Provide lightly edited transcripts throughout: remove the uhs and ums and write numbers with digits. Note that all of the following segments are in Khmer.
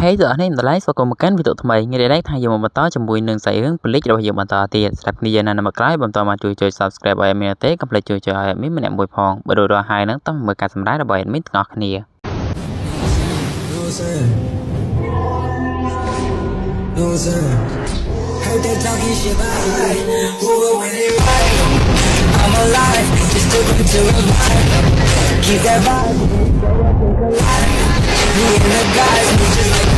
Hey giờ này mình lấy số còn một cánh video thay mày nghe đấy thay dùng một tao trong buổi nương xảy hướng click rồi dùng một tao tiền sắp đi giờ này mà cái bằng tao mà chui subscribe bài mình tế cầm lại chui mấy mình em bồi phong bữa đồ hai nó tao mới cả sắm đá bài mình ngọt nè. I'm alive, just looking to revive. Keep that vibe, me and the guys, we just like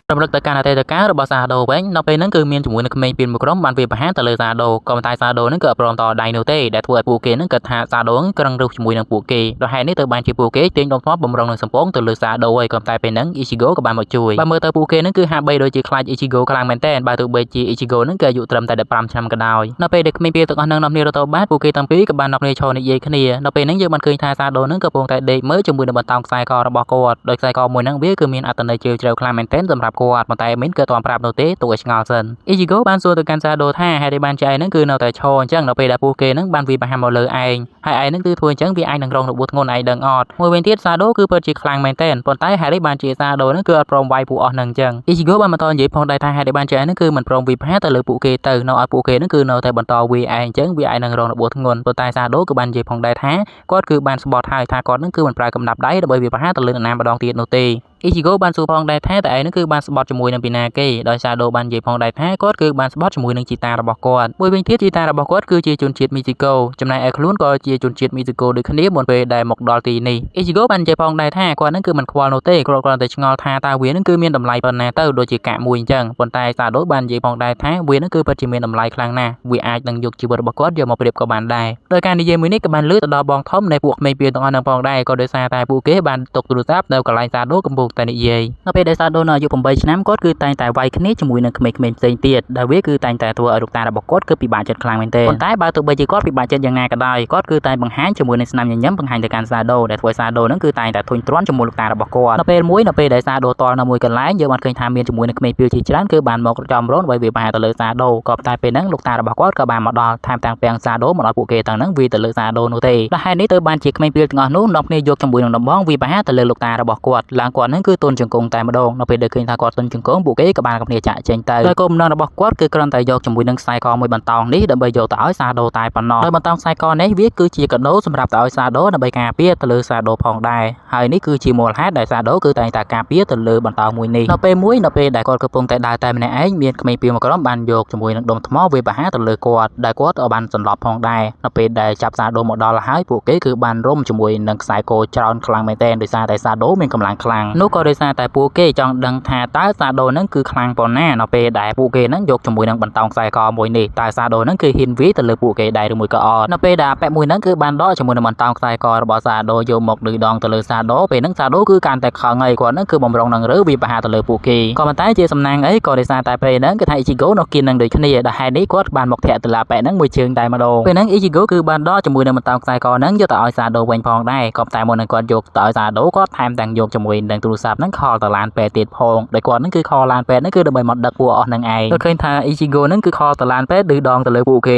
trong lực tại Canada tại cá rồi bao xa đồ bánh nó bên nó cứ miên chủng mình pin một cái bàn về hát từ lời xa đồ còn tại xa đồ nó cỡ prom to đại nô tê để thua phụ kế nó cỡ hạ xa đồ cỡ răng rục chủng năng phụ kế rồi hai nít từ bàn chỉ phụ kế tiếng đông thoát bầm rong năng sầm phóng từ lời xa đồ ấy còn tại bên nó Ichigo của bàn một chuối ba mươi tờ phụ kế nó cứ hạ bay đôi chỉ khai Ichigo các làng maintain ba tụ bay chỉ Ichigo nó cỡ dụ trầm tại đẹp pram trăm cái đào nó bên được mình pin từ con năng năm nêu tàu bát phụ kế tăng phí các bàn nọc này cho này dây cái này nó bên nó như bàn khơi thay xa đồ nó cỡ prom tại đây mới chủng năng bàn tòng sai co bỏ co đôi sai co mùi năng biết cứ miên ở tận đây chiều chiều các làng maintain sầm rạp co bàn tay miến cỡ toàn prap nô tế tuổi ngào dần Ichigo ban xua từ Kansa đồ tha hai đây ban chạy nó cứ nào tại cho chẳng nó về đã puke nó ban vì bà ham một lời anh hai ai nó cứ thua chẳng vì anh đừng rong được bút ngôn này đừng ọt ngồi bên tiết xa đố cứ bật chỉ khlang maintain còn tay hai đây ban chỉ xa đồ nó cứ prom vai phụ ọt nâng chẳng Ichigo ban mà to dễ phong đại thay hai đây ban chạy nó cứ mình prom vì hát từ lời puke từ nào ở puke nó cứ nào tại bàn to vì anh chẳng vì anh đừng rong được bút ngôn còn tay xa đố cứ ban dễ phong đại thá có cứ ban sport hai tha có nó cứ mình prai cầm đạp đáy bởi vì hát từ lời nam và đòn tiệt nô tê Ichigo ban su phong đại thái tại nó cứ ban sport cho mùi năng pinaki đòi xa đồ ban dây phong đại thái có cứ ban sport cho mùi năng chita là bọc quạt mùi bên thiết chita là bọc quạt cứ chia chun chiết Michiko trong này luôn có chia chun chiết Michiko được khné một về đại một đòn tì nì Ichigo ban dây phong đại thái qua nó cứ mình khoa nô tê còn tại ngò tha ta quý nó cứ miên đầm lầy phần này tao đôi chỉ cả mùi chân còn tại xa đối ban dây phong đại thái quý nó cứ bật chỉ miên đầm lầy khang na vì ai đang dục chỉ bật bọc quạt giờ một điệp của bàn đài đôi can đi dây mới nick ban lưới đo bong thóm này buộc mây biên tông anh phong đài còn đôi xa tai bu kế ban tục từ giáp đâu cả lại xa đối cầm buộc tại địa dâyពេលដែលសាដូនអាយុ8ឆ្នាំគាត់គឺតែងតែវាយគ្នាជាមួយនឹងក្មេងៗផ្សេងទៀតដែលវាគឺតែងតែធ្វើឲ្យរូបតារបស់គាត់គឺពិបាកចិត្តខ្លាំងមែនទែនប៉ុន្តែបើទោះបីជាគាត់ពិបាកចិត្តយ៉ាងណាក៏ដោយគាត់គឺតែបង្ហាញជាមួយនឹងស្នាមញញឹមបង្ហាញទៅកាន់សាដូដែលធ្វើសាដូនឹងគឺតែងតែធុញទ្រាន់ជាមួយលោកតារបស់គាត់នៅពេលមួយនៅពេលដែលសាដូតល់នៅមួយកន្លែងយើងបានឃើញថាមានជាមួយនឹងក្មេងពីលជាច្រើនគឺបានមកចំរនវាប្រហែលទៅលើសាដូក៏តែពេលហ្នឹងលោកតារបស់គាត់ក៏បានមកដល់ថែមទាំងពាំងសាដូមកដល់ពួកគេទាំងហ្នឹងវាទៅលើសាដូនោះទេដែលហេតុនេះទៅបានជាក្មេងពីលទាំងអស់នោះនាំគ្នាយកជាមួយនឹងដំបងវាប្រហែលទៅលើលោកតារបស់គាត់ឡើងគាត់ហ្នឹងគឺទូនជង្គង់តែម្ដងនៅពេលដែលឃើញថាគាត់ទុនជង្គង់ពួកគេក៏បានគ្នាចាក់ចេញទៅដោយគោលបំណងរបស់គាត់គឺគ្រាន់តែយកជាមួយនឹងខ្សែកមួយបន្តោងនេះដើម្បីយកទៅឲ្យសាដូតែប៉ុណ្ណោះដោយបន្តោងខ្សែកនេះវាគឺជាកាដូសម្រាប់ទៅឲ្យសាដូដើម្បីការពារទៅលើសាដូផងដែរហើយនេះគឺជាមូលហេតុដែលសាដូគឺតែងតែការពារទៅលើបន្តោងមួយនេះនៅពេលដែលគាត់កំពុងតែដើរតែម្នាក់ឯងមានក្មេងពីរមួយក្រុមបានយកជាមួយនឹងដុំថ្មវាប្រហារទៅលើគាត់ដែលគាត់ក៏បានសន្លប់ផងដែរនៅពេលដែលចាប់សាដូមកដល់ហើយពួកគេគឺបានរុំជាមួយនឹងខ្សែកច្រើនខ្លាំងមែនទែនដោយសារតែសាដូមានកម្លាំងខ្លាំងនោះក៏ដោយសារតែពួកគេចង់ដឹងថាតើសាដូនឹងគឺខ្លាំងប៉ុណ្ណានៅពេលដែលពួកគេនឹងយកជាមួយនឹងបន្តោងខ្សែកមួយនេះតើសាដូនឹងគឺហ៊ានវាយទៅលើពួកគេដែរឬមួយក៏អត់នៅពេលដែលប៉ែមួយនឹងគឺបានដកជាមួយនឹងបន្តោងខ្សែករបស់សាដូយកមកឌឺដងទៅលើសាដូពេលហ្នឹងសាដូគឺកាន់តែខឹងហើយគាត់នឹងគឺបំរុងនឹងរើវាប្រហារទៅលើពួកគេក៏ប៉ុន្តែជាសំណាងអីក៏ដោយសារតែពេលហ្នឹងគឺថា Ichigo នៅគៀននឹងដូចគ្នាដែលហេតុនេះគាត់បានមកធាក់ទៅលើប៉ែហ្នឹងមួយជើងតែម្ដងពេលហ្នឹង Ichigo គឺបានដកជាមួយនឹងបន្តោងខ្សែកហ្នឹងយកទៅឲ្យសាដូវិញផងដែរក៏តែមុននឹងគាត់យកទៅឲ្យសាដូគាត់ថែមទាំងយកជាមួយនឹងទូរស័ព្ទហ្នឹងខលទៅឡានពេទ្យទៀតផងដោយគាត់ហ្នឹងគឺខលឡានពេទ្យហ្នឹងគឺដើម្បីមកដឹកពួកអស់នឹងឯងគាត់ឃើញថា Ichigo ហ្នឹងគឺខលទៅឡានពេទ្យឌឺដងទៅលើពួកគេ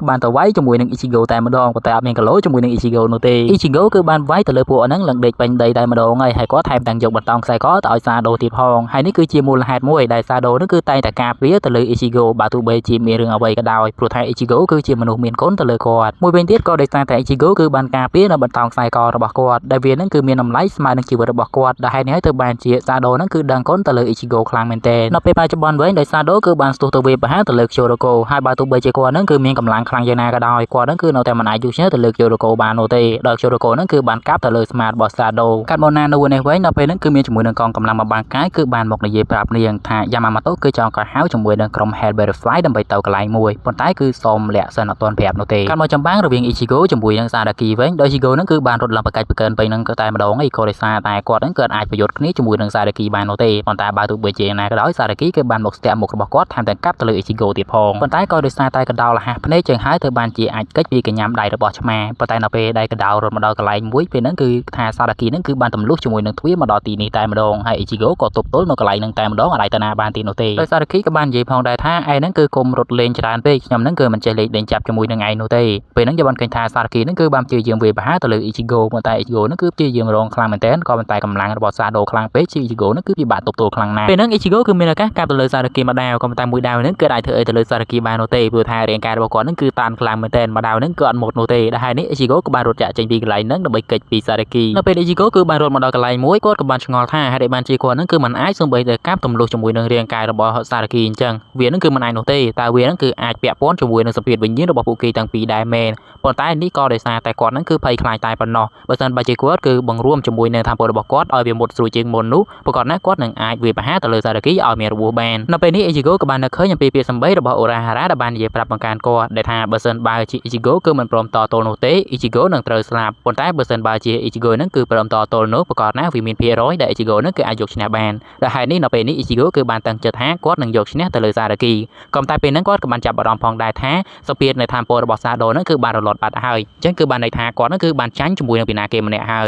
ក៏បានទៅវាយជាមួយនឹង Ichigo តែម្ដងប៉ុន្តែអត់មានគីឡូជាមួយនឹង Ichigo នោះទេ Ichigo គឺបានវាយទៅលើពួកហ្នឹងឡើងដេកពេញដីតែម្ដងហើយគាត់ថែមទាំងយកបន្តោងខ្សែកទៅឲ្យសាដូទៀតផងហើយនេះគឺជាមូលហេតុមួយដែលសាដូហ្នឹងគឺតែងតែការពារទៅលើ Ichigo បើទោះបីជាមានរឿងអ្វីក៏ដោយព្រោះថា Ichigo គឺជាមនុស្សមានគុណទៅលើគាត់មួយវិញទៀតក៏ដោយសារតែ Ichigo គឺបានការពារនៅបន្តោងខ្សែករបស់គាត់ដែលវាហ្នឹងគឺមានតម្លៃស្មើនឹងជីវិតរបស់គាត់ដែលហេតុនេះទៅបានជាសាដូហ្នឹងគឺដឹងគុណទៅលើ Ichigo ខ្លាំងមែនទែននៅពេលបច្ចុប្បន្នវិញដោយសាដូគឺបានស្ទុះទៅវាប្រហារទៅលើ Kyoroko ហើយបើទោះបីជាគាត់ហ្នឹងគឺមានកម្លាំងខ្លាំងយ៉ាងណាក៏ដោយគាត់ហ្នឹងគឺនៅតែមិនអាចយុឈ្នះទៅលើ Kyoroko បាននោះទេដោយ Kyoroko ហ្នឹងគឺបានកាប់ទៅលើស្មារបស់សាដូកាត់មកណានៅនេះវិញនៅពេលហ្នឹងគឺមានជាមួយនឹងកងកម្លាំងមកបាំងកាយគឺបានមកនិយាយប្រាប់នាងថា Yamamoto គឺចង់ក៏ហៅជាមួយនឹងក្រុម Hell Butterfly ដើម្បីទៅកន្លែងមួយប៉ុន្តែគឺសូមលាក់សិនអត់ទាន់ប្រាប់នោះទេកាត់មកចំបាំងរវាង Ichigo ជាមួយនឹង Sadaki វិញដោយ Ichigo ហ្នឹងគឺបានរត់ឡើងប្រកាច់ប្រកើនពេញហ្នឹងក៏តែម្ដងឯងក៏ដោយសារតែគាត់ហ្នឹងគឺអាចប្រយុទ្ធ ត់គ្នាជាមួយនឹងសារគីបាននោះទេប៉ុន្តែបើទោះបីជាណាក៏ដោយសារគីគឺបានមកស្ទាក់មុខរបស់គាត់ថែមទាំងកាប់ទៅលើ Ichigo ទៀតផងប៉ុន្តែក៏ដោយសារតែកដោលះភ្នែកចឹងហើយធ្វើបានជាអាចកិច្ចពីកញ្ញាំដៃរបស់ឆ្មាប៉ុន្តែនៅពេលដែលកដោរត់មកដល់កន្លែងមួយពេលហ្នឹងគឺថាសារគីហ្នឹងគឺបានទម្លុះជាមួយនឹងទ្វារមកដល់ទីនេះតែម្ដងហើយ Ichigo ក៏ទប់ទល់នៅកន្លែងហ្នឹងតែម្ដងអត់ទៅណាបានទីនោះទេដោយសារគីក៏បាននិយាយផងដែរថាឯហ្នឹងគឺគុំរត់លេងច្រើនពេកខ្ញុំហ្នឹងគឺមិនចេះលេងចាប់ជាមួយនឹងឯងនោះទេពេលហ្នឹងយើងបានឃើញថាសារគីហ្នឹងគឺបានព្យាយាមវាយប្រហារទៅលើ Ichigo ប៉ុន្តែ Ichigo ហ្នឹងគឺព្យាយាមរងខ្លាំងមែនទែនក៏ប៉ុន្តែកម្លាំងរបស់ Sado ខ្លាំងពេក Ichigo ហ្នឹងគឺពិបាកទប់ទល់ខ្លាំងណាស់ពេលហ្នឹង Ichigo គឺមានឱកាសកាប់ទៅលើសារគីម្ដាវក៏ប៉ុន្តែមួយដាវហ្នឹងគឺអាចធ្វើអីទៅលើសារគីបាននោះទេព្រោះថារាងកាយរបស់គាត់ហ្នឹងគឺតានខ្លាំងមែនទែនម្ដាវហ្នឹងគឺអត់មុតនោះទេដែលហើយនេះ Ichigo ក៏បានរត់ចាក់ចេញពីកន្លែងហ្នឹងដើម្បីគេចពីសារគីនៅពេល Ichigo គឺបានរត់មកដល់កន្លែងមួយគាត់ក៏បានឆ្ងល់ថាហេតុអីបានជាគាត់ហ្នឹងគឺមិនអាចសូម្បីតែកាប់ទម្លុះជាមួយនឹងរាងកាយរបស់សារគីអញ្ចឹងវាហ្នឹងគឺមិនអាចនោះទេតែវាហ្នឹងគឺអាចពាក់ព័ន្ធជាមួយនឹងសភាពវិញ្ញាណរបស់ពួកគេទាំងពីរដែរមែនប៉ុន្តែនេះក៏ដោយសារតែគាត់ហ្នឹងគឺភ័យខ្លាចតែប៉ុណ្ណោះបើសិនបើជាគាត់គឺបង្រួមជាមួយនឹងថាពលរបស់គាត់ឲ្យវាមុតស្រួលជាងមុននោះប្រកបណាស់គាត់នឹងអាចវាប្រហារទៅលើសារគីឲ្យមានរបួសបាននៅពេលនេះ Ichigo ក៏បាននឹកឃើញអំពីពាក្យសម្ដីរបស់ Urahara ដែលបាននិយាយប្រាប់បង្ការគាត់ដែលថាបើសិនបើជា Ichigo គឺមិនព្រមតទល់នោះទេ Ichigo នឹងត្រូវស្លាប់ប៉ុន្តែបើសិនបើជា Ichigo នឹងគឺព្រមតទល់នោះប្រកបណាស់វាមានភាគរយដែល Ichigo នឹងគឺអាចយកឈ្នះបានដែលហើយនេះនៅពេលនេះ Ichigo គឺបានតាំងចិត្តថាគាត់នឹងយកឈ្នះទៅលើសារគីក៏តែពេលហ្នឹងគាត់ក៏បានចាប់អារម្មណ៍ផងដែរថាសពាតនៅតាមពលរបស់ Sado នឹងគឺបានរលត់បាត់ហើយអញ្ចឹងគឺបានន័យថាគាត់នឹងគឺបានចាញ់ជាមួយនឹងពីណាគេម្នាក់ហើយ